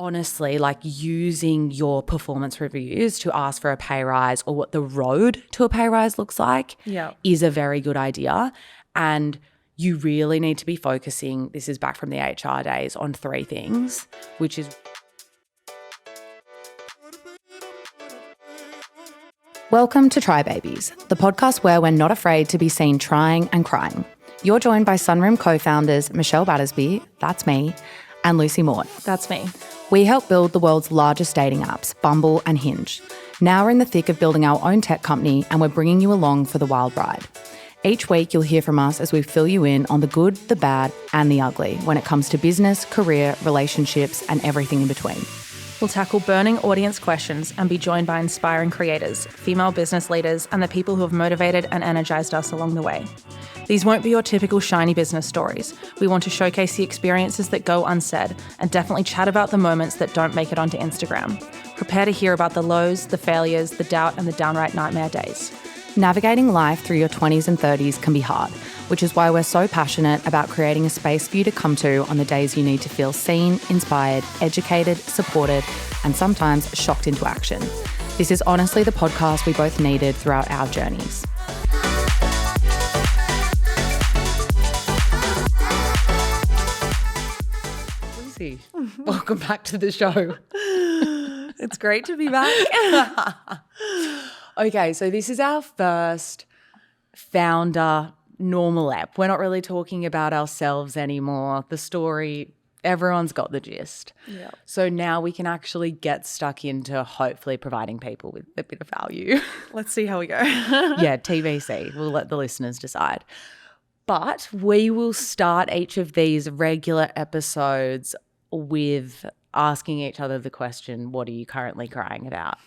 honestly, like using your performance reviews to ask for a pay rise or what the road to a pay rise looks like is a very good idea. And you really need to be focusing, this is back from the HR days, on 3 things, which is Welcome to Try Babies, the podcast where we're not afraid to be seen trying and crying. You're joined by Sunroom co-founders Michelle Battersby, that's me, and Lucy Mort. That's me. We help build the world's largest dating apps, Bumble and Hinge. Now we're in the thick of building our own tech company and we're bringing you along for the wild ride. Each week you'll hear from us as we fill you in on the good, the bad and the ugly when it comes to business, career, relationships and everything in between. We'll tackle burning audience questions and be joined by inspiring creators, female business leaders, and the people who have motivated and energized us along the way. These won't be your typical shiny business stories. We want to showcase the experiences that go unsaid and definitely chat about the moments that don't make it onto Instagram. Prepare to hear about the lows, the failures, the doubt, and the downright nightmare days. Navigating life through your 20s and 30s can be hard, which is why we're so passionate about creating a space for you to come to on the days you need to feel seen, inspired, educated, supported, and sometimes shocked into action. This is honestly the podcast we both needed throughout our journeys. Lucy, welcome back to the show. It's great to be back. Okay, so this is our first founder normal app. We're not really talking about ourselves anymore. The story, everyone's got the gist. Yeah. So now we can actually get stuck into hopefully providing people with a bit of value. Let's see how we go. Yeah, TBC. We'll let the listeners decide. But we will start each of these regular episodes with asking each other the question, what are you currently crying about?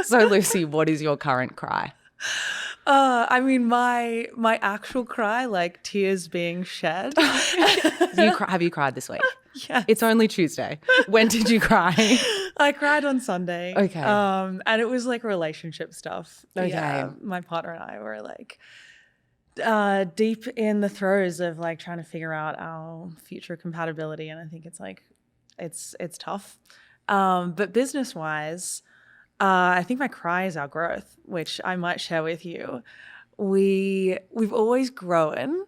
So Lucy, what is your current cry? I mean, my actual cry, like tears being shed. Have you cried this week? Yeah. It's only Tuesday. When did you cry? I cried on Sunday. Okay. And it was like relationship stuff. Okay. Yeah, my partner and I were like deep in the throes of like trying to figure out our future compatibility. And I think it's like, it's tough. But business-wise, I think my cry is our growth, which I might share with you. We've always grown,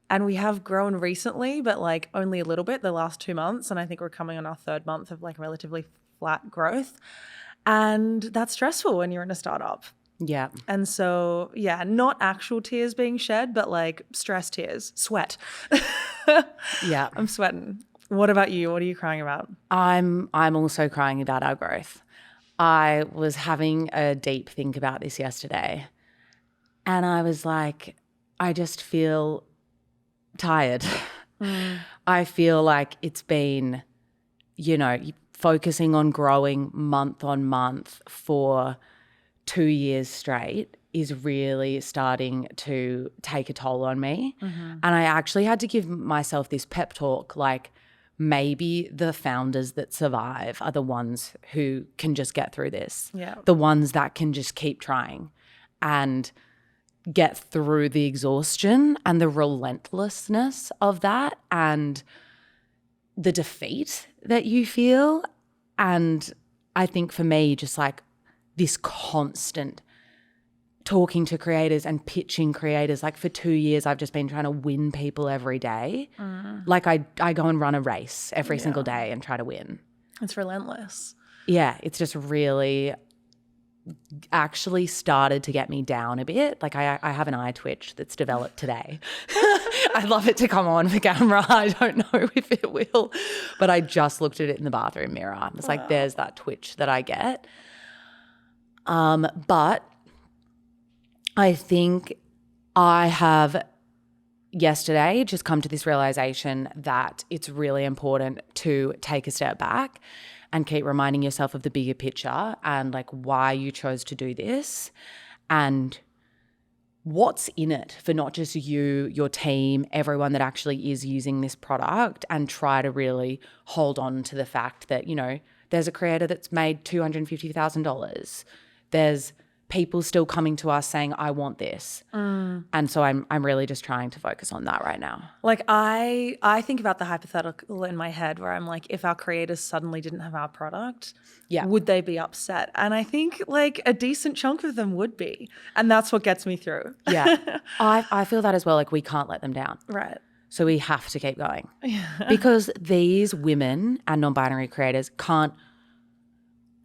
and we have grown recently, but like only a little bit the last 2 months. And I think we're coming on our 3rd month of like relatively flat growth. And that's stressful when you're in a startup. Yeah. And so, yeah, not actual tears being shed, but like stress tears, sweat. Yeah. I'm sweating. What about you? What are you crying about? I'm also crying about our growth. I was having a deep think about this yesterday, and I was like, I just feel tired. I feel like it's been, focusing on growing month on month for 2 years straight is really starting to take a toll on me. Mm-hmm. And I actually had to give myself this pep talk, like, maybe the founders that survive are the ones who can just get through this. Yeah. The ones that can just keep trying and get through the exhaustion and the relentlessness of that and the defeat that you feel. And I think for me, just like this constant talking to creators and pitching creators. Like for 2 years, I've just been trying to win people every day. Like I go and run a race every single day and try to win. It's relentless. Yeah, it's just really actually started to get me down a bit. Like I have an eye twitch that's developed today. I'd love it to come on for camera. I don't know if it will, but I just looked at it in the bathroom mirror. It's like, there's that twitch that I get. But I think I have yesterday just come to this realization that it's really important to take a step back and keep reminding yourself of the bigger picture and like why you chose to do this and what's in it for not just you, your team, everyone that actually is using this product, and try to really hold on to the fact that, there's a creator that's made $250,000. There's people still coming to us saying, I want this. And so I'm really just trying to focus on that right now. Like I think about the hypothetical in my head where I'm like, if our creators suddenly didn't have our product, would they be upset? And I think like a decent chunk of them would be. And that's what gets me through. Yeah. I feel that as well. Like we can't let them down. Right. So we have to keep going. Because these women and non-binary creators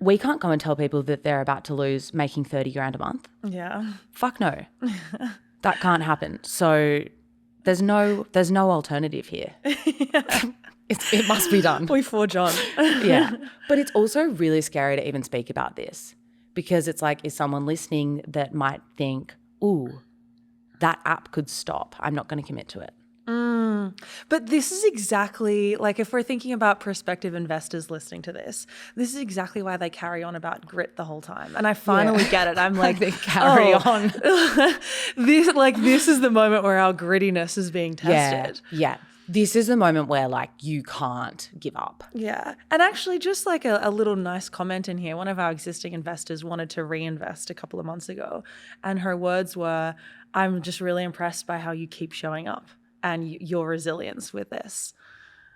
we can't go and tell people that they're about to lose making 30 grand a month. Yeah. Fuck no. That can't happen. So there's no alternative here. It must be done. We forge on. Yeah. But it's also really scary to even speak about this because it's like, is someone listening that might think, ooh, that app could stop. I'm not going to commit to it. But this is exactly like if we're thinking about prospective investors listening to this is exactly why they carry on about grit the whole time. And I finally get it. I'm like, they carry on. This is the moment where our grittiness is being tested. Yeah. This is the moment where like you can't give up. Yeah. And actually just like a little nice comment in here, one of our existing investors wanted to reinvest a couple of months ago. And her words were, I'm just really impressed by how you keep showing up and your resilience with this.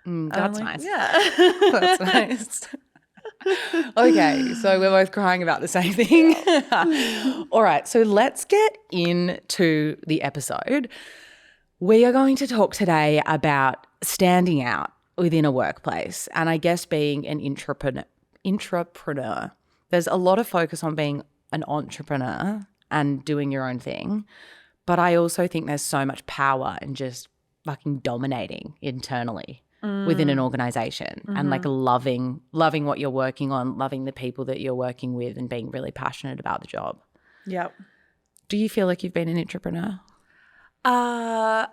That's like, nice. Yeah. That's nice. Okay, so we're both crying about the same thing. All right, so let's get into the episode. We are going to talk today about standing out within a workplace and I guess being an intrapreneur. There's a lot of focus on being an entrepreneur and doing your own thing, but I also think there's so much power in just fucking dominating internally within an organization and like loving what you're working on, loving the people that you're working with and being really passionate about the job. Yep. Do you feel like you've been an entrepreneur? At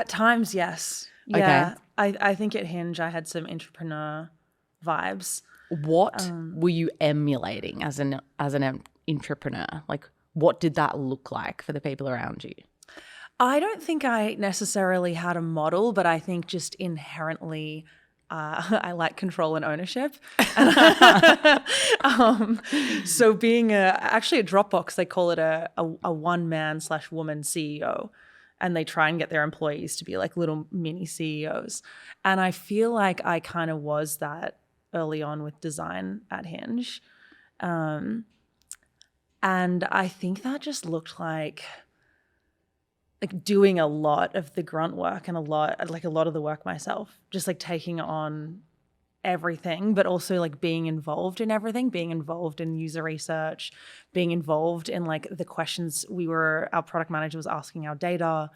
times, yes. Yeah. Okay. I think at Hinge I had some entrepreneur vibes. What were you emulating as an entrepreneur? Like what did that look like for the people around you? I don't think I necessarily had a model, but I think just inherently I like control and ownership. So being actually at Dropbox, they call it a one-man/woman CEO. And they try and get their employees to be like little mini CEOs. And I feel like I kind of was that early on with design at Hinge. And I think that just looked like doing a lot of the grunt work and a lot of the work myself, just like taking on everything, but also like being involved in everything, being involved in user research, being involved in like the questions our product manager was asking our data,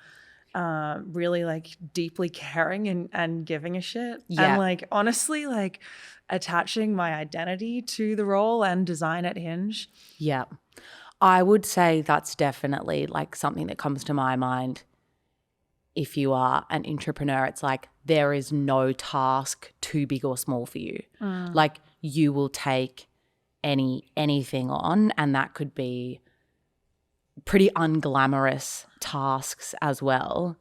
really like deeply caring and giving a shit. Yeah. And like honestly like attaching my identity to the role and design at Hinge. Yeah. I would say that's definitely like something that comes to my mind. If you are an entrepreneur, it's like there is no task too big or small for you. Like you will take anything on, and that could be pretty unglamorous tasks as well.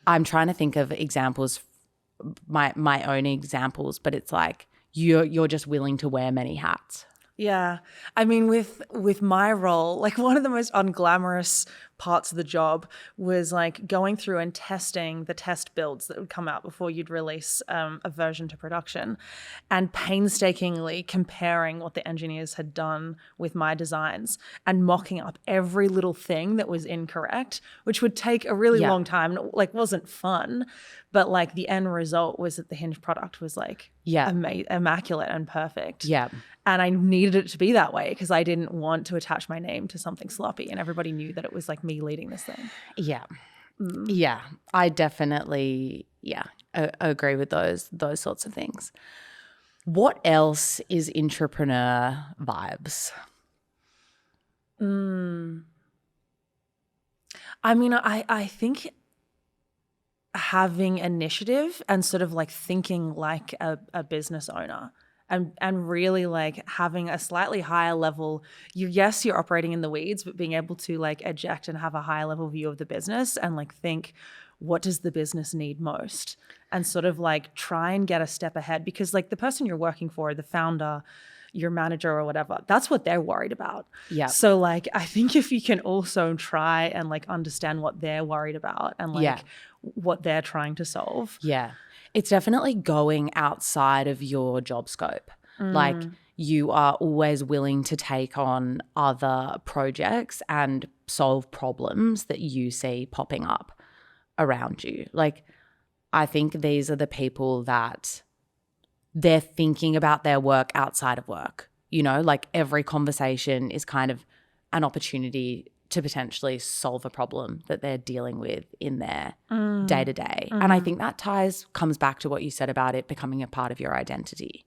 I'm trying to think of examples, my own examples, but it's like you're just willing to wear many hats. Yeah. I mean, with my role, like one of the most unglamorous parts of the job was like going through and testing the test builds that would come out before you'd release a version to production and painstakingly comparing what the engineers had done with my designs and mocking up every little thing that was incorrect, which would take a really long time. Like wasn't fun, but like the end result was that the Hinge product was like immaculate and perfect. Yeah. And I needed it to be that way because I didn't want to attach my name to something sloppy, and everybody knew that it was like me leading this thing. Yeah. Yeah. I definitely, agree with those sorts of things. What else is intrapreneur vibes? I mean, I think having initiative and sort of like thinking like a business owner. And really like having a slightly higher level, you're operating in the weeds, but being able to like eject and have a higher level view of the business and like think what does the business need most, and sort of like try and get a step ahead, because like the person you're working for, the founder, your manager or whatever, that's what they're worried about. Yeah. So like I think if you can also try and like understand what they're worried about and like what they're trying to solve. Yeah. It's definitely going outside of your job scope. Like you are always willing to take on other projects and solve problems that you see popping up around you. Like I think these are the people that they're thinking about their work outside of work. You know, like every conversation is kind of an opportunity to potentially solve a problem that they're dealing with in their day to day. And I think that comes back to what you said about it becoming a part of your identity.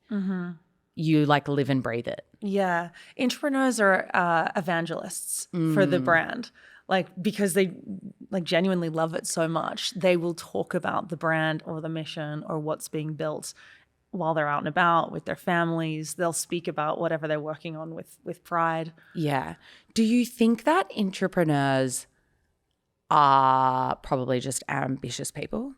You like live and breathe it. Yeah. Entrepreneurs are evangelists for the brand. Like, because they like genuinely love it so much, they will talk about the brand or the mission or what's being built while they're out and about with their families. They'll speak about whatever they're working on with pride. Yeah. Do you think that entrepreneurs are probably just ambitious people?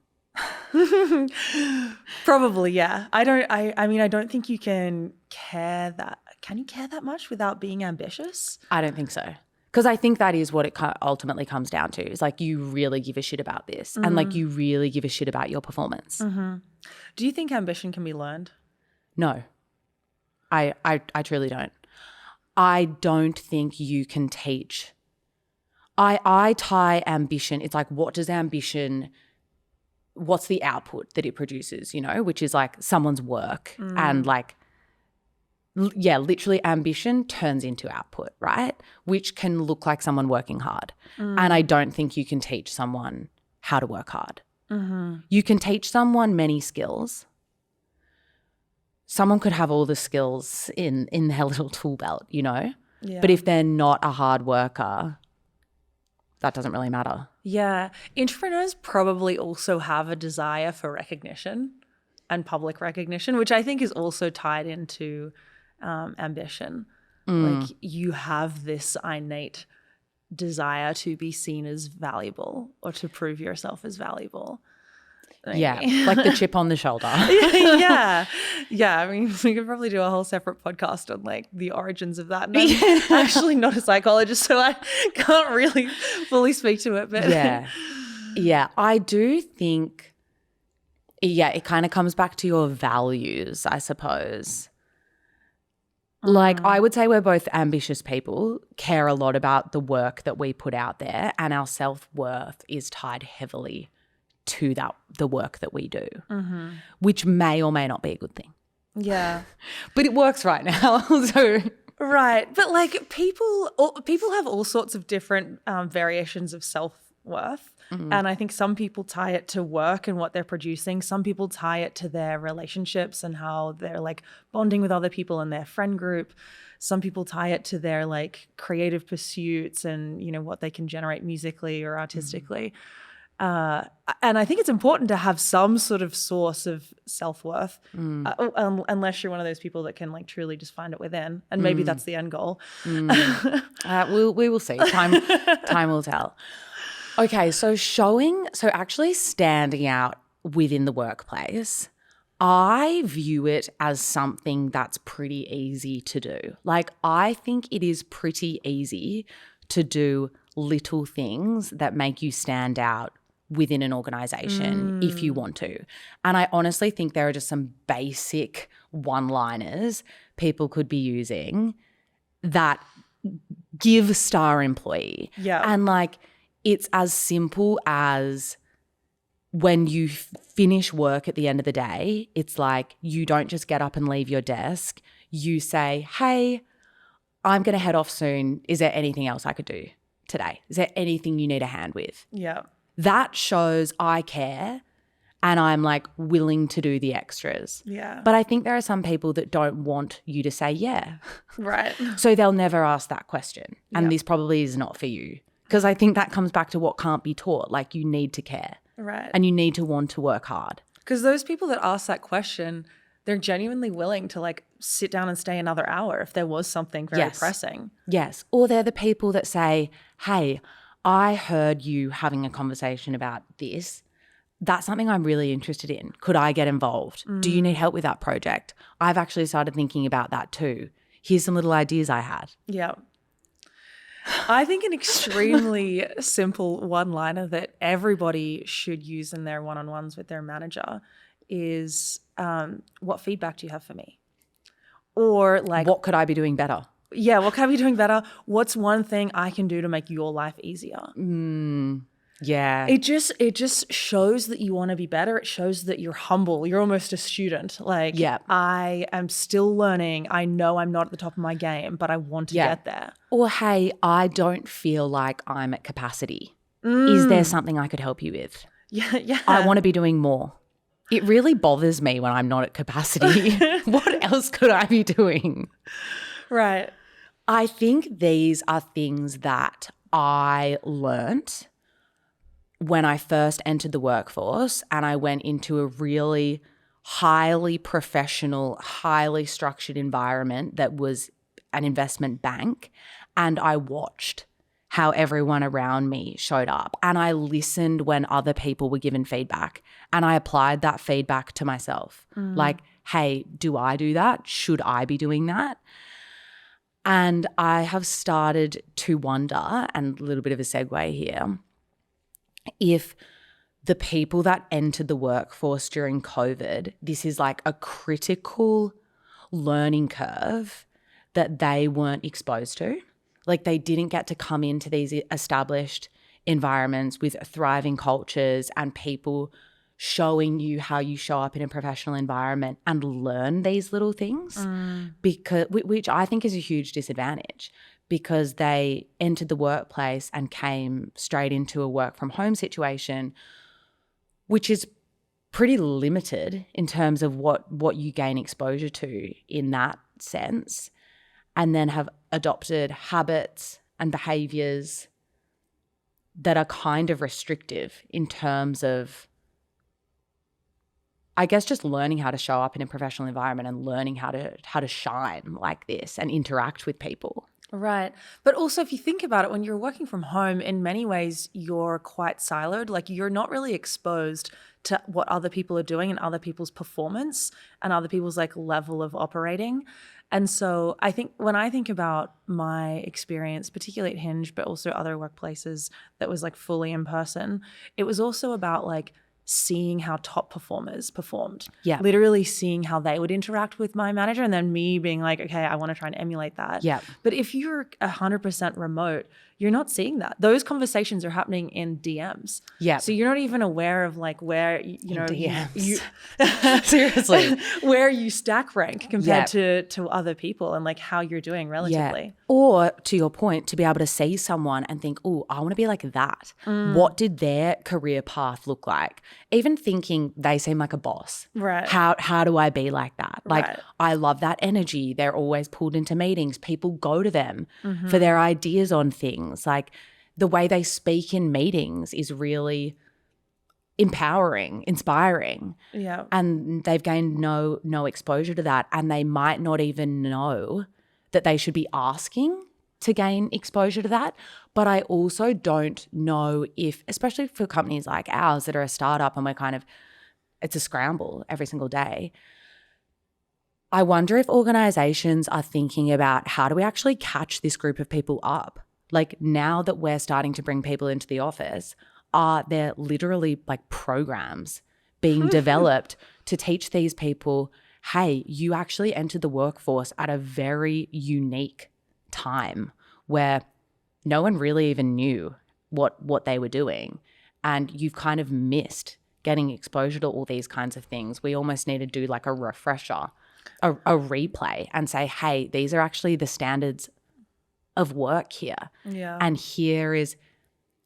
Probably, yeah. I mean, I don't think you can care that. Can you care that much without being ambitious? I don't think so. Because I think that is what it ultimately comes down to. Is like you really give a shit about this and like you really give a shit about your performance. Do you think ambition can be learned? No, I truly don't. I don't think you can teach. I tie ambition. It's like, what's the output that it produces, you know, which is like someone's work and like, yeah, literally ambition turns into output, right? Which can look like someone working hard. And I don't think you can teach someone how to work hard. You can teach someone many skills. Someone could have all the skills in their little tool belt, you know? Yeah. But if they're not a hard worker, that doesn't really matter. Yeah. Entrepreneurs probably also have a desire for recognition and public recognition, which I think is also tied into ambition. Like you have this innate desire to be seen as valuable or to prove yourself as valuable. Yeah, like the chip on the shoulder. Yeah. I mean, we could probably do a whole separate podcast on like the origins of that. And I'm actually not a psychologist, so I can't really fully speak to it. But yeah, I do think, it kind of comes back to your values, I suppose. Like I would say we're both ambitious people, care a lot about the work that we put out there, and our self-worth is tied heavily to the work that we do, which may or may not be a good thing. Yeah. But it works right now. So right. But like people have all sorts of different variations of self-worth. And I think some people tie it to work and what they're producing. Some people tie it to their relationships and how they're like bonding with other people in their friend group. Some people tie it to their like creative pursuits and, you know, what they can generate musically or artistically. And I think it's important to have some sort of source of self-worth, unless you're one of those people that can like truly just find it within. And maybe that's the end goal. We will see. Time will tell. Okay, so actually standing out within the workplace, I view it as something that's pretty easy to do. Like I think it is pretty easy to do little things that make you stand out within an organization if you want to. And I honestly think there are just some basic one-liners people could be using that give star employee. Yeah. And like it's as simple as when you finish work at the end of the day, it's like you don't just get up and leave your desk. You say, hey, I'm going to head off soon. Is there anything else I could do today? Is there anything you need a hand with? Yeah. That shows I care and I'm like willing to do the extras. Yeah. But I think there are some people that don't want you to say yeah. Right. So they'll never ask that question. And this probably is not for you. Because I think that comes back to what can't be taught. Like you need to care. Right. And you need to want to work hard. Because those people that ask that question, they're genuinely willing to like sit down and stay another hour if there was something very pressing. Yes. Or they're the people that say, hey, I heard you having a conversation about this. That's something I'm really interested in. Could I get involved? Do you need help with that project? I've actually started thinking about that too. Here's some little ideas I had. Yeah. I think an extremely simple one-liner that everybody should use in their one-on-ones with their manager is, what feedback do you have for me? Or like, What could I be doing better? yeah, what can I be doing better? What's one thing I can do to make your life easier? Yeah. It just shows that you want to be better. It shows that you're humble. You're almost a student. Like, Yeah. I am still learning. I know I'm not at the top of my game, but I want to get there. Or, hey, I don't feel like I'm at capacity. Is there something I could help you with? Yeah. I want to be doing more. It really bothers me when I'm not at capacity. What else could I be doing? Right. I think these are things that I learnt when I first entered the workforce and I went into a really highly professional, highly structured environment that was an investment bank, and I watched how everyone around me showed up, and I listened when other people were given feedback, and I applied that feedback to myself. Like, hey, do I do that? Should I be doing that? And I have started to wonder, and a little bit of a segue here, if the people that entered the workforce during COVID, this is like a critical learning curve that they weren't exposed to. Like, they didn't get to come into these established environments with thriving cultures and people showing you how you show up in a professional environment and learn these little things, because which I think is a huge disadvantage, because they entered the workplace and came straight into a work from home situation, which is pretty limited in terms of what you gain exposure to in that sense, and then have adopted habits and behaviors that are kind of restrictive in terms of, I guess, just learning how to show up in a professional environment and learning how to shine like this and interact with people. Right. But also, if you think about it, when you're working from home, in many ways, you're quite siloed. Like, you're not really exposed to what other people are doing and other people's performance and other people's like level of operating. And so I think when I think about my experience, particularly at Hinge, but also other workplaces that was like fully in person, it was also about like seeing how top performers performed. Yeah. Literally seeing how they would interact with my manager, and then me being like, okay, I want to try and emulate that. Yeah. But if you're 100% remote, you're not seeing that. Those conversations are happening in DMs. Yeah. So you're not even aware of like where, you know, DMs. Seriously. where you stack rank compared to other people and like how you're doing relatively. Yeah. Or to your point, to be able to see someone and think, oh, I want to be like that. What did their career path look like? Even thinking they seem like a boss. Right. How do I be like that? Like, Right. I love that energy. They're always pulled into meetings. People go to them for their ideas on things. Like, the way they speak in meetings is really empowering, inspiring. Yeah. And they've gained no exposure to that, and they might not even know that they should be asking to gain exposure to that. But I also don't know if, especially for companies like ours that are a startup and it's a scramble every single day, I wonder if organizations are thinking about, how do we actually catch this group of people up? Like, now that we're starting to bring people into the office, are there literally like programs being developed to teach these people, hey, you actually entered the workforce at a very unique time where no one really even knew what they were doing, and you've kind of missed getting exposure to all these kinds of things. We almost need to do like a refresher, a replay, and say, hey, these are actually the standards of work here. Yeah. And here is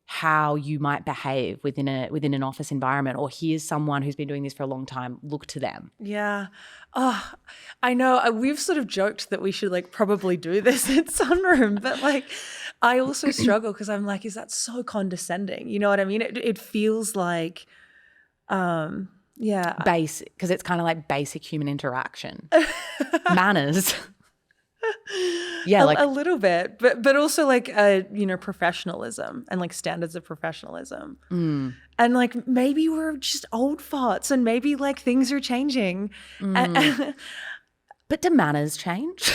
how you might behave within an office environment, or here's someone who's been doing this for a long time, look to them. Yeah. Oh, I know. We've sort of joked that we should like probably do this at Sunroom, but like, I also struggle because I'm like, is that so condescending? You know what I mean? It feels like, Basic, because it's kind of like basic human interaction. Manners. Yeah, like a little bit, but also like professionalism and like standards of professionalism. And like maybe we're just old farts and maybe like things are changing. but do manners change?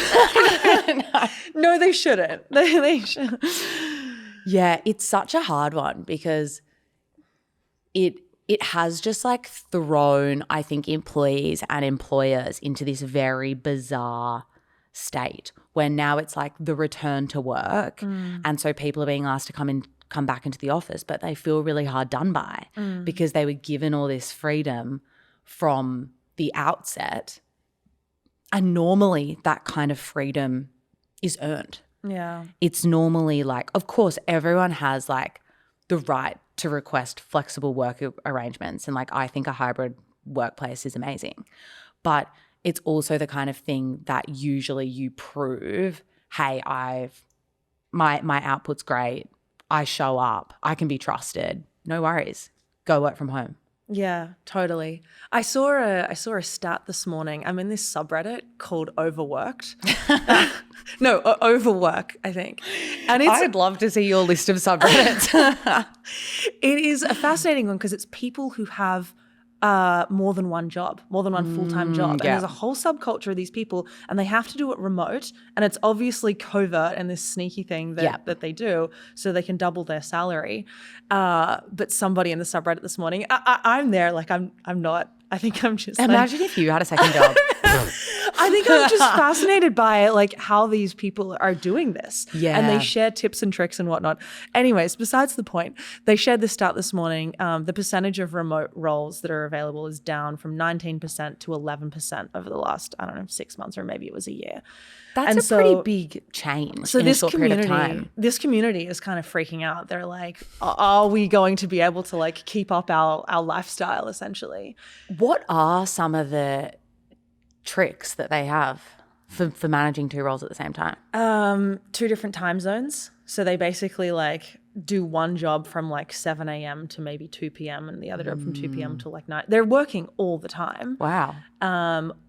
No, they shouldn't. They should. Yeah, it's such a hard one because it has just like thrown, I think, employees and employers into this very bizarre state where now it's like the return to work. And so people are being asked to come back into the office, but they feel really hard done by because they were given all this freedom from the outset. And normally that kind of freedom is earned. Yeah. It's normally like, of course, everyone has like the right to request flexible work arrangements. And like, I think a hybrid workplace is amazing. But it's also the kind of thing that usually you prove, hey, my output's great. I show up. I can be trusted. No worries. Go work from home. Yeah, totally. I saw a stat this morning. I'm in this subreddit called Overworked. No, Overwork, I think. And I'd love to see your list of subreddits. It is a fascinating one because it's people who have more than one job, more than one full-time job. And there's a whole subculture of these people and they have to do it remote. And it's obviously covert and this sneaky thing that they do so they can double their salary. But somebody in the subreddit this morning, I'm there, like I'm not. I think I'm just Imagine if you had a second job. I think I'm just fascinated by like how these people are doing this. Yeah. And they share tips and tricks and whatnot. Anyways, besides the point, they shared this stat this morning. The percentage of remote roles that are available is down from 19% to 11% over the last, 6 months, or maybe it was a year. That's a pretty big change in a short period of time. This community is kind of freaking out. They're like, are we going to be able to like keep up our lifestyle essentially? What are some of the tricks that they have for managing two roles at the same time? 2 different time zones. So they basically like do one job from like 7 a.m. to maybe 2 p.m. and the other job from 2 p.m. to like 9. They're working all the time. Wow.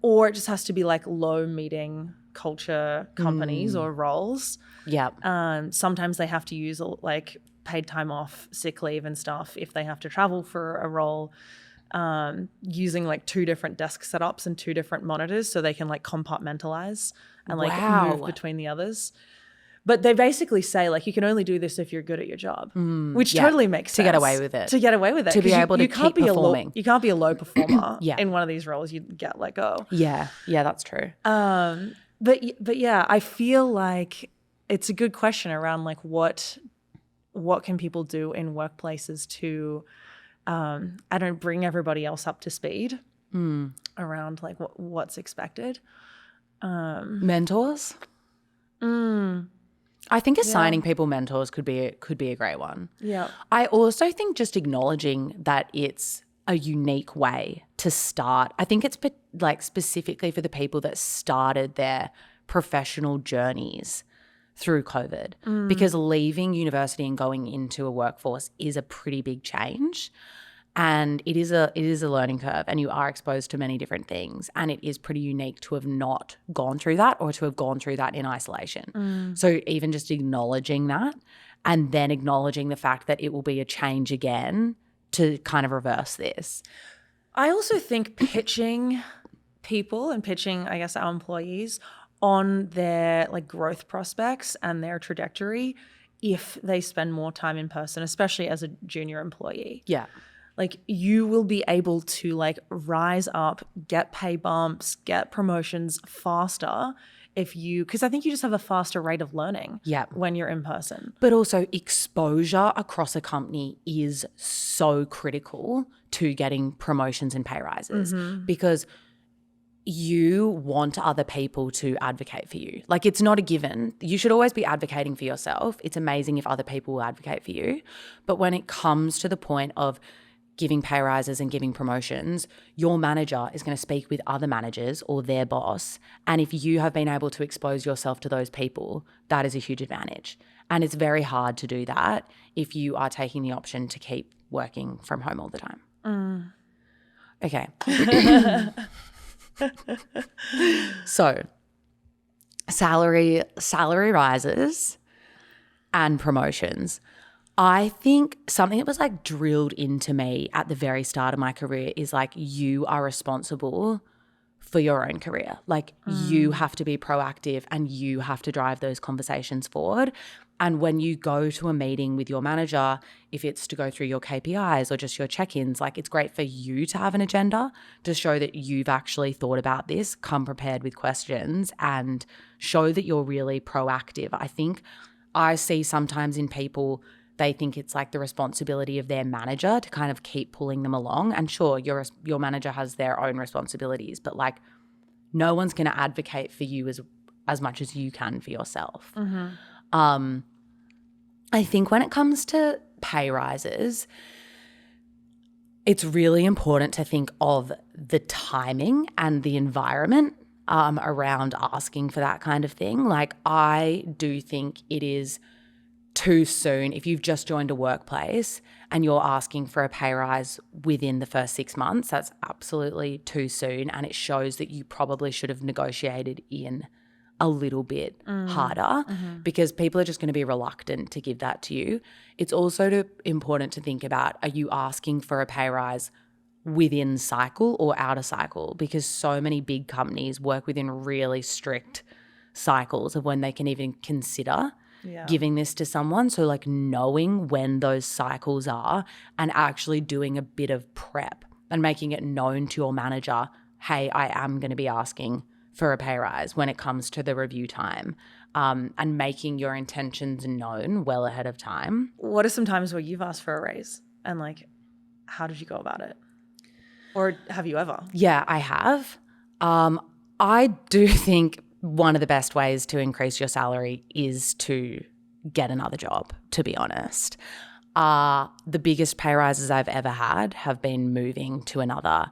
Or it just has to be like low meeting culture companies or roles. Yeah. Sometimes they have to use like paid time off, sick leave and stuff if they have to travel for a role. Using like 2 different desk setups and 2 different monitors so they can like compartmentalize and like move between the others. But they basically say like you can only do this if you're good at your job, which totally makes sense. To get away with it. To get away with it. To be able to keep performing. You can't be a low performer in one of these roles. You get let go. Yeah, that's true. But yeah, I feel like it's a good question around like what can people do in workplaces to bring everybody else up to speed around like what's expected. Mentors. I think assigning people mentors could be a great one. Yeah. I also think just acknowledging that it's a unique way to start. I think it's like specifically for the people that started their professional journeys through COVID, because leaving university and going into a workforce is a pretty big change. And it is a learning curve, and you are exposed to many different things, and it is pretty unique to have not gone through that or to have gone through that in isolation. So even just acknowledging that and then acknowledging the fact that it will be a change again to kind of reverse this. I also think pitching people and pitching, I guess, our employees on their like growth prospects and their trajectory if they spend more time in person, especially as a junior employee. Yeah. Like you will be able to like rise up, get pay bumps, get promotions faster because I think you just have a faster rate of learning when you're in person. But also exposure across a company is so critical to getting promotions and pay rises because you want other people to advocate for you. Like it's not a given. You should always be advocating for yourself. It's amazing if other people will advocate for you. But when it comes to the point of giving pay rises and giving promotions, your manager is going to speak with other managers or their boss. And if you have been able to expose yourself to those people, that is a huge advantage. And it's very hard to do that if you are taking the option to keep working from home all the time. Okay. So salary rises and promotions. I think something that was like drilled into me at the very start of my career is like, you are responsible for your own career. Like you have to be proactive and you have to drive those conversations forward. And when you go to a meeting with your manager, if it's to go through your KPIs or just your check-ins, like it's great for you to have an agenda to show that you've actually thought about this, come prepared with questions and show that you're really proactive. I think I see sometimes in people, they think it's like the responsibility of their manager to kind of keep pulling them along. And sure, your manager has their own responsibilities, but like no one's going to advocate for you as much as you can for yourself. I think when it comes to pay rises, it's really important to think of the timing and the environment around asking for that kind of thing. Like I do think it is too soon if you've just joined a workplace and you're asking for a pay rise within the first 6 months. That's absolutely too soon, and it shows that you probably should have negotiated in a little bit harder because people are just going to be reluctant to give that to you. It's also important to think about, are you asking for a pay rise within cycle or out of cycle? Because so many big companies work within really strict cycles of when they can even consider giving this to someone. So like knowing when those cycles are and actually doing a bit of prep and making it known to your manager, hey, I am going to be asking for a pay rise when it comes to the review time, and making your intentions known well ahead of time. What are some times where you've asked for a raise and like, how did you go about it? Or have you ever? Yeah, I have. I do think one of the best ways to increase your salary is to get another job, to be honest. The biggest pay rises I've ever had have been moving to another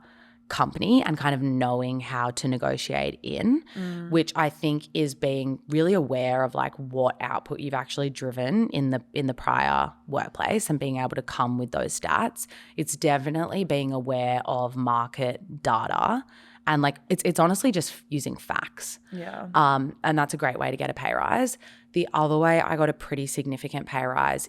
company and kind of knowing how to negotiate in, which I think is being really aware of like what output you've actually driven in the prior workplace and being able to come with those stats. It's definitely being aware of market data. And like it's honestly just using facts. Yeah. And that's a great way to get a pay rise. The other way I got a pretty significant pay rise.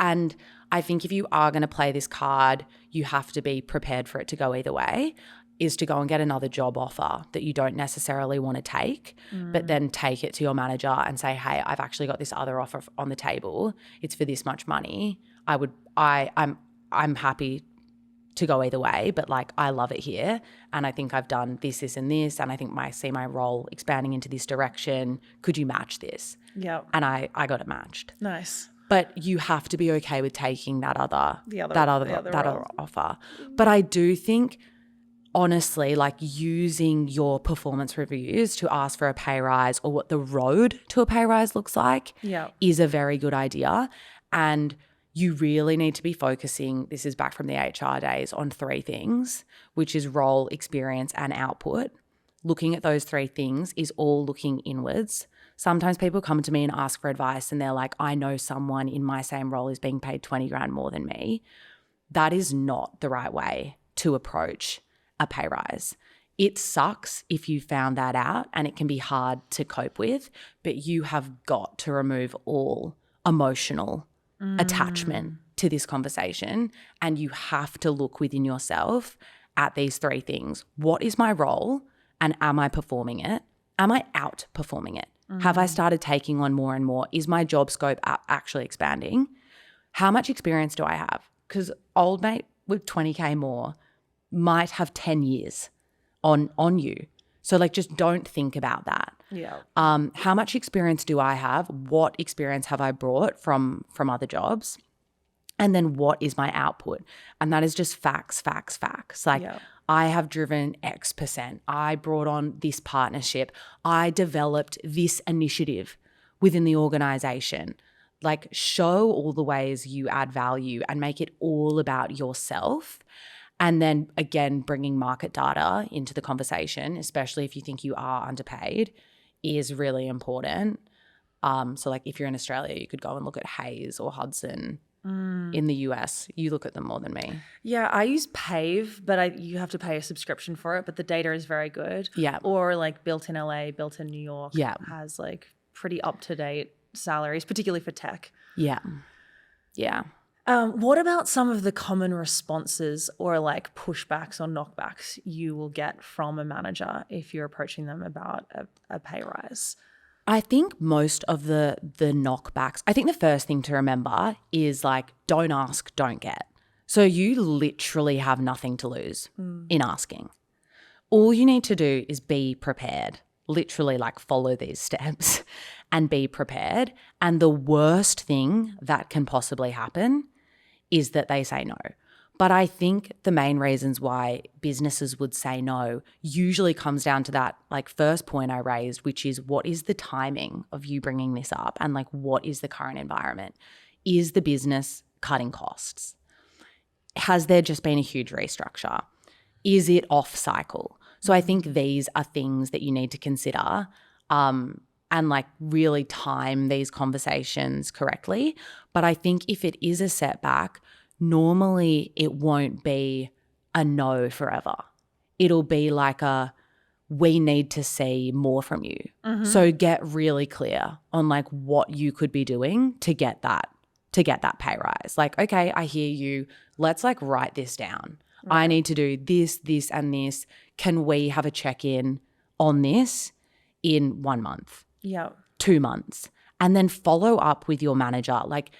And I think if you are going to play this card, you have to be prepared for it to go either way, is to go and get another job offer that you don't necessarily want to take, but then take it to your manager and say, hey, I've actually got this other offer on the table. It's for this much money. I'm happy to go either way, but like I love it here and I think I've done this and this, and I think I see my role expanding into this direction. Could you match this? Yeah. And I got it matched. Nice. But you have to be okay with taking that other offer. But I do think, honestly, like using your performance reviews to ask for a pay rise or what the road to a pay rise looks like is a very good idea. And you really need to be focusing, this is back from the HR days, on 3 things, which is role, experience, and output. Looking at those 3 things is all looking inwards. Sometimes people come to me and ask for advice and they're like, I know someone in my same role is being paid 20 grand more than me. That is not the right way to approach a pay rise. It sucks if you found that out and it can be hard to cope with, but you have got to remove all emotional attachment to this conversation, and you have to look within yourself at these 3 things. What is my role and am I performing it? Am I outperforming it? Have I started taking on more and more? Is my job scope actually expanding? How much experience do I have? Because old mate with 20K more might have 10 years on you. So like just don't think about that. Yeah. How much experience do I have? What experience have I brought from other jobs? And then what is my output? And that is just facts. Like I have driven X%. I brought on this partnership. I developed this initiative within the organization. Like show all the ways you add value and make it all about yourself. And then again, bringing market data into the conversation, especially if you think you are underpaid, is really important. So like if you're in Australia, you could go and look at Hayes or Hudson in the US. You look at them more than me. Yeah, I use Pave, but you have to pay a subscription for it, but the data is very good. Yeah. Or like Built in LA, Built in New York has like pretty up-to-date salaries, particularly for tech. Yeah. Yeah. What about some of the common responses or like pushbacks or knockbacks you will get from a manager if you're approaching them about a pay rise? I think most of the knockbacks, I think the first thing to remember is like, don't ask, don't get. So you literally have nothing to lose in asking. All you need to do is be prepared, literally like follow these steps and be prepared. And the worst thing that can possibly happen is that they say no. But I think the main reasons why businesses would say no usually comes down to that like first point I raised, which is what is the timing of you bringing this up and like what is the current environment? Is the business cutting costs? Has there just been a huge restructure? Is it off cycle? So I think these are things that you need to consider and like really time these conversations correctly. But I think if it is a setback, normally it won't be a no forever. It'll be like we need to see more from you. So get really clear on like what you could be doing to get that pay rise. Like, okay, I hear you. Let's like write this down. Right. I need to do this, this, and this. Can we have a check-in on this in 1 month? Yeah. 2 months. And then follow up with your manager. Like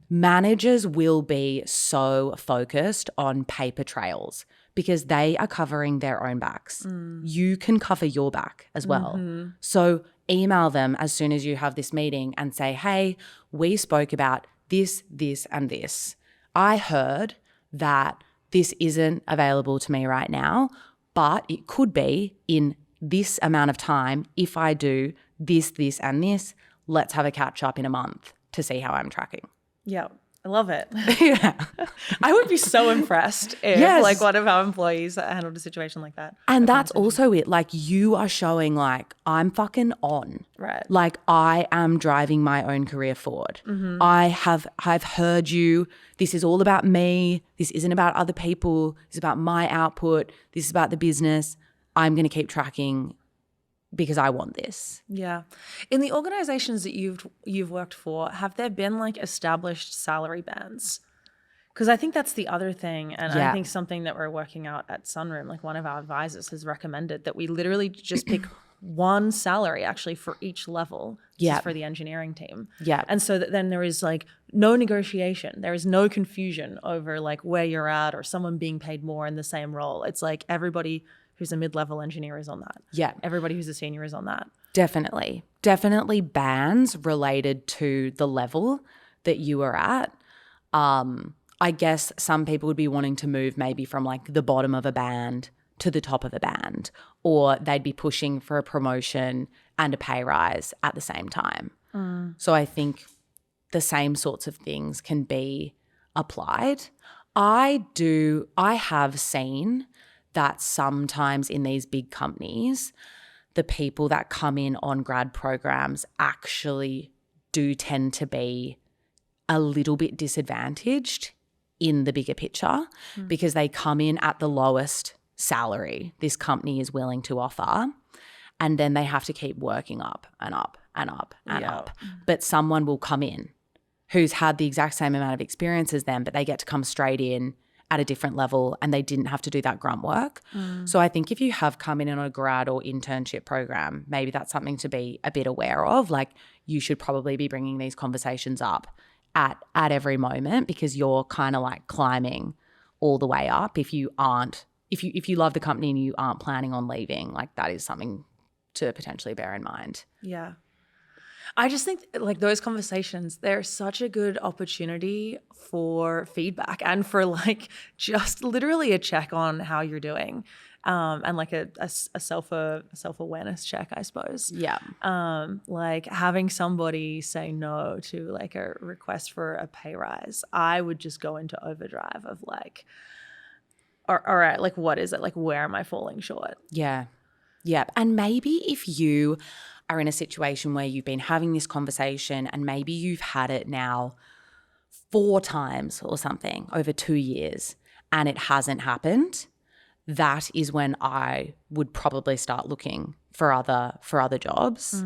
managers will be so focused on paper trails because they are covering their own backs. You can cover your back as well. So email them as soon as you have this meeting and say, hey, we spoke about this, this, and this. I heard that this isn't available to me right now, but it could be in this amount of time if I do this, this, and this. Let's have a catch up in a month to see how I'm tracking. Yeah, I love it. Yeah. I would be so impressed if like one of our employees handled a situation like that. And that's also it. Like you are showing like I'm fucking on. Right. Like I am driving my own career forward. I've heard you. This is all about me. This isn't about other people. This is about my output. This is about the business. I'm going to keep tracking because I want this. Yeah. In the organizations that you've worked for, have there been like established salary bands? Because I think that's the other thing. And I think something that we're working out at Sunroom, like one of our advisors has recommended that we literally just pick one salary actually for each level just for the engineering team. Yeah. And so that then there is like no negotiation. There is no confusion over like where you're at or someone being paid more in the same role. It's like everybody who's a mid-level engineer is on that. Yeah. Everybody who's a senior is on that. Definitely. Definitely bands related to the level that you are at. I guess some people would be wanting to move maybe from like the bottom of a band to the top of a band, or they'd be pushing for a promotion and a pay rise at the same time. So I think the same sorts of things can be applied. I have seen that sometimes in these big companies, the people that come in on grad programs actually do tend to be a little bit disadvantaged in the bigger picture because they come in at the lowest salary this company is willing to offer, and then they have to keep working up and up and up and up. But someone will come in who's had the exact same amount of experience as them, but they get to come straight in at a different level and they didn't have to do that grunt work. So I think if you have come in on a grad or internship program, maybe that's something to be a bit aware of. Like you should probably be bringing these conversations up at every moment because you're kind of like climbing all the way up. If you love the company and you aren't planning on leaving, like that is something to potentially bear in mind. Yeah. I just think like those conversations, they're such a good opportunity for feedback and for like just literally a check on how you're doing and like a self-awareness check, I suppose. Yeah. Like having somebody say no to like a request for a pay rise, I would just go into overdrive of like, all right, like what is it? Like where am I falling short? Yeah. Yeah. And maybe if you are in a situation where you've been having this conversation and maybe you've had it now 4 times or something over 2 years and it hasn't happened, that is when I would probably start looking for other jobs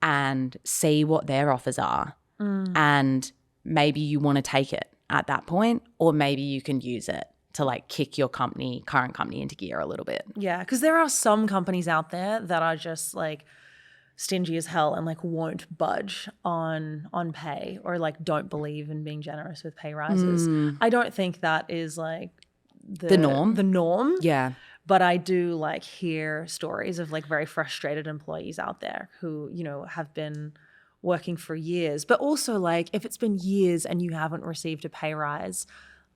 and see what their offers are. And maybe you want to take it at that point, or maybe you can use it to like kick your current company into gear a little bit. Yeah, because there are some companies out there that are just like stingy as hell and like won't budge on pay, or like don't believe in being generous with pay rises. I don't think that is like the norm. Yeah. But I do like hear stories of like very frustrated employees out there who, you know, have been working for years. But also like if it's been years and you haven't received a pay rise,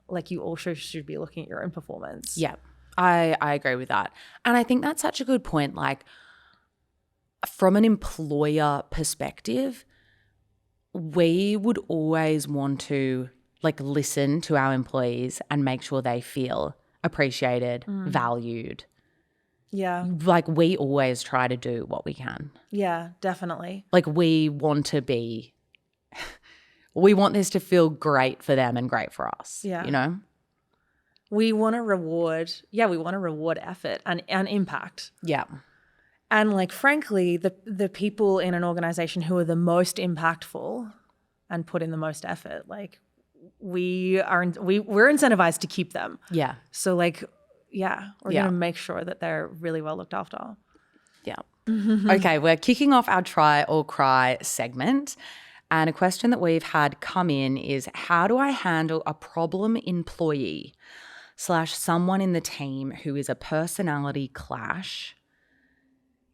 like you also should be looking at your own performance. Yeah, I agree with that. And I think that's such a good point. Like from an employer perspective, we would always want to like listen to our employees and make sure they feel appreciated, valued. Yeah. Like we always try to do what we can. Yeah, definitely. Like we want this to feel great for them and great for us. Yeah. You know? We want to reward effort and impact. Yeah. And like frankly, the people in an organization who are the most impactful and put in the most effort, like we're incentivized to keep them. Yeah. So like, yeah, we're going to make sure that they're really well looked after. Yeah. Okay, we're kicking off our try or cry segment. And a question that we've had come in is, how do I handle a problem employee / someone in the team who is a personality clash?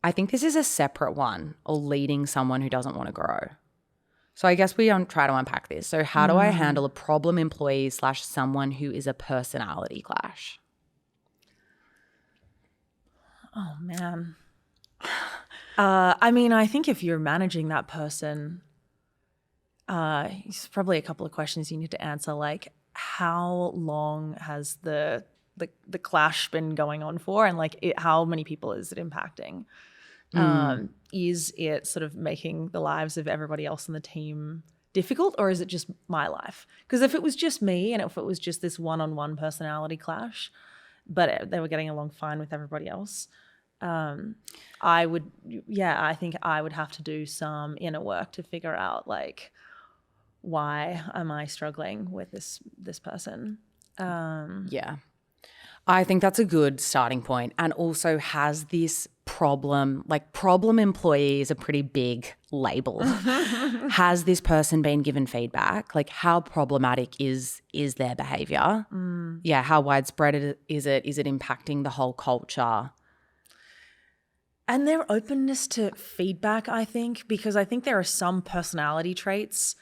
I think this is a separate one, or leading someone who doesn't want to grow. So I guess we try to unpack this. So how do I handle a problem employee / someone who is a personality clash? Oh, man. I mean, I think if you're managing that person, it's probably a couple of questions you need to answer, like how long has the clash been going on for, and like how many people is it impacting? Is it sort of making the lives of everybody else on the team difficult, or is it just my life? Because if it was just me and if it was just this one-on-one personality clash, but they were getting along fine with everybody else, I think I would have to do some inner work to figure out like, why am I struggling with this person? Yeah. I think that's a good starting point. And also, has this problem employee is a pretty big label. Has this person been given feedback? Like how problematic is their behavior? Yeah, how widespread is it? Is it impacting the whole culture? And their openness to feedback, I think, because I think there are some personality traits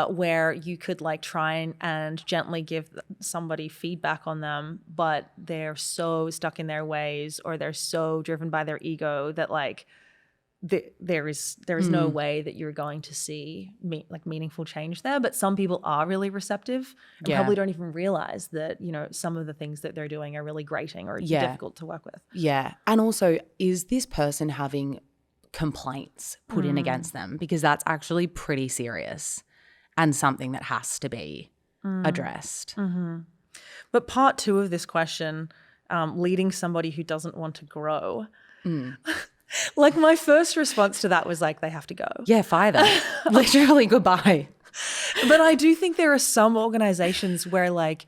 where you could like try and gently give somebody feedback on them, but they're so stuck in their ways, or they're so driven by their ego that like there is no way that you're going to see meaningful change there. But some people are really receptive and probably don't even realize that, you know, some of the things that they're doing are really grating or difficult to work with. Yeah. And also, is this person having complaints put in against them? Because that's actually pretty serious and something that has to be addressed. But part 2 of this question, leading somebody who doesn't want to grow, like my first response to that was like, they have to go. Yeah, fire them. Literally, goodbye. But I do think there are some organizations where like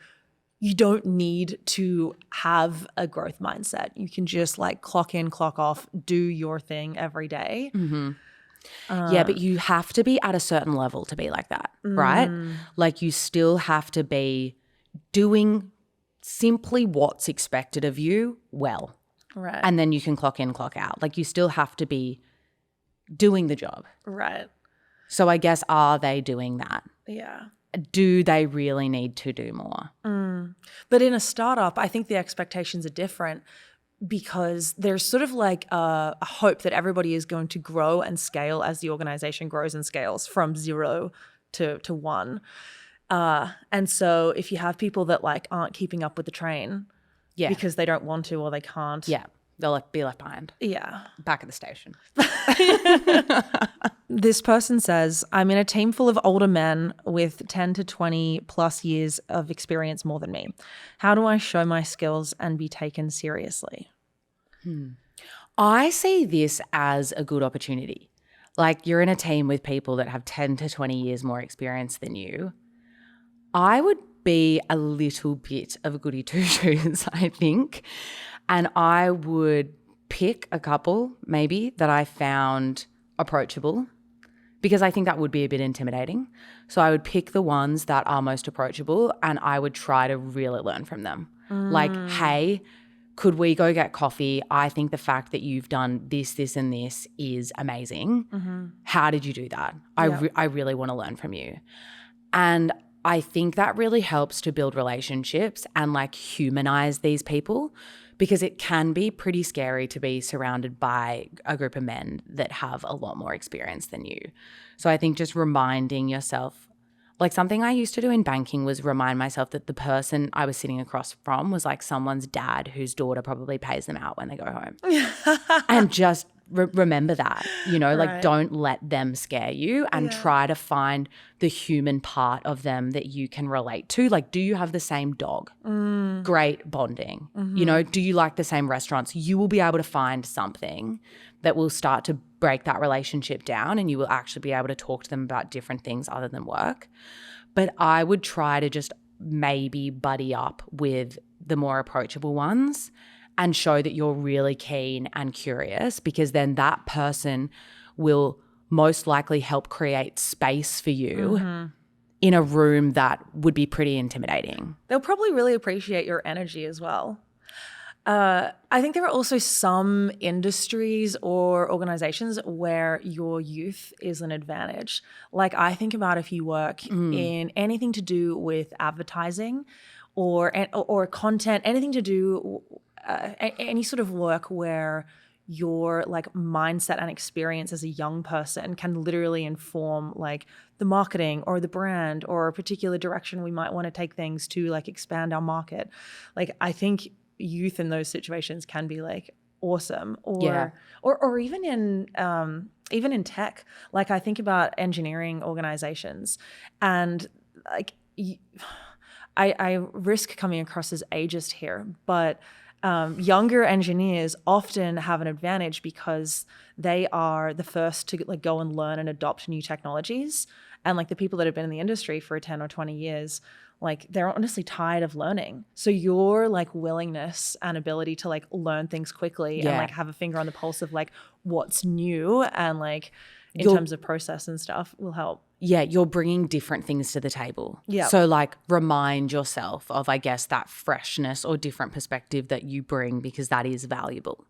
you don't need to have a growth mindset. You can just like clock in, clock off, do your thing every day. Yeah, but you have to be at a certain level to be like that, right? Like you still have to be doing simply what's expected of you well. Right. And then you can clock in, clock out. Like you still have to be doing the job. Right. So I guess, are they doing that? Yeah. Do they really need to do more? But in a startup, I think the expectations are different, because there's sort of like a hope that everybody is going to grow and scale as the organization grows and scales from 0 to 1. And so if you have people that like aren't keeping up with the train because they don't want to or they can't, They'll be left behind. Yeah. Back at the station. This person says, I'm in a team full of older men with 10 to 20 plus years of experience more than me. How do I show my skills and be taken seriously? I see this as a good opportunity. Like, you're in a team with people that have 10 to 20 years more experience than you. I would be a little bit of a goody two-shoes, I think. And I would pick a couple maybe that I found approachable, because I think that would be a bit intimidating. So I would pick the ones that are most approachable and I would try to really learn from them. Like, hey, could we go get coffee? I think the fact that you've done this, this, and this is amazing. How did you do that? I really want to learn from you. And I think that really helps to build relationships and like humanize these people, because it can be pretty scary to be surrounded by a group of men that have a lot more experience than you. So I think just reminding yourself, like something I used to do in banking was remind myself that the person I was sitting across from was like someone's dad whose daughter probably pays them out when they go home. And just remember that, you know, like don't let them scare you, and try to find the human part of them that you can relate to. Like, do you have the same dog? Great bonding. You know, do you like the same restaurants? You will be able to find something that will start to break that relationship down, and you will actually be able to talk to them about different things other than work. But I would try to just maybe buddy up with the more approachable ones and show that you're really keen and curious, because then that person will most likely help create space for you in a room that would be pretty intimidating. They'll probably really appreciate your energy as well. I think there are also some industries or organizations where your youth is an advantage. Like, I think about if you work in anything to do with advertising or content, anything to do any sort of work where your like mindset and experience as a young person can literally inform like the marketing or the brand or a particular direction we might want to take things to like expand our market. Like, I think youth in those situations can be like awesome, or even in tech. Like, I think about engineering organizations, and like I risk coming across as ageist here, but younger engineers often have an advantage because they are the first to like go and learn and adopt new technologies. And like the people that have been in the industry for 10 or 20 years, like they're honestly tired of learning. So your like willingness and ability to like learn things quickly and like have a finger on the pulse of like what's new and like in terms of process and stuff will help. Yeah, you're bringing different things to the table. Yeah. So like remind yourself of, I guess, that freshness or different perspective that you bring, because that is valuable.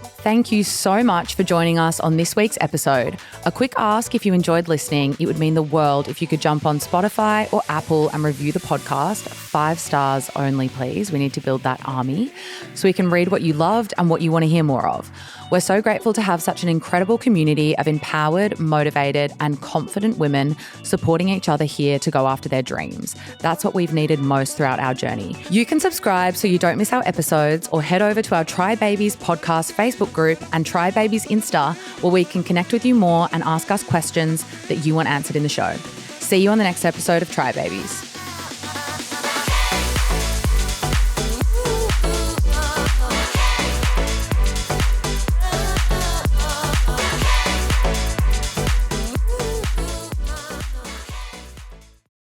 Thank you so much for joining us on this week's episode. A quick ask: if you enjoyed listening, it would mean the world if you could jump on Spotify or Apple and review the podcast. 5 stars only, please. We need to build that army so we can read what you loved and what you want to hear more of. We're so grateful to have such an incredible community of empowered, motivated, and confident women supporting each other here to go after their dreams. That's what we've needed most throughout our journey. You can subscribe so you don't miss our episodes, or head over to our Try Babies podcast Facebook group and Try Babies Insta, where we can connect with you more and ask us questions that you want answered in the show. See you on the next episode of Try Babies.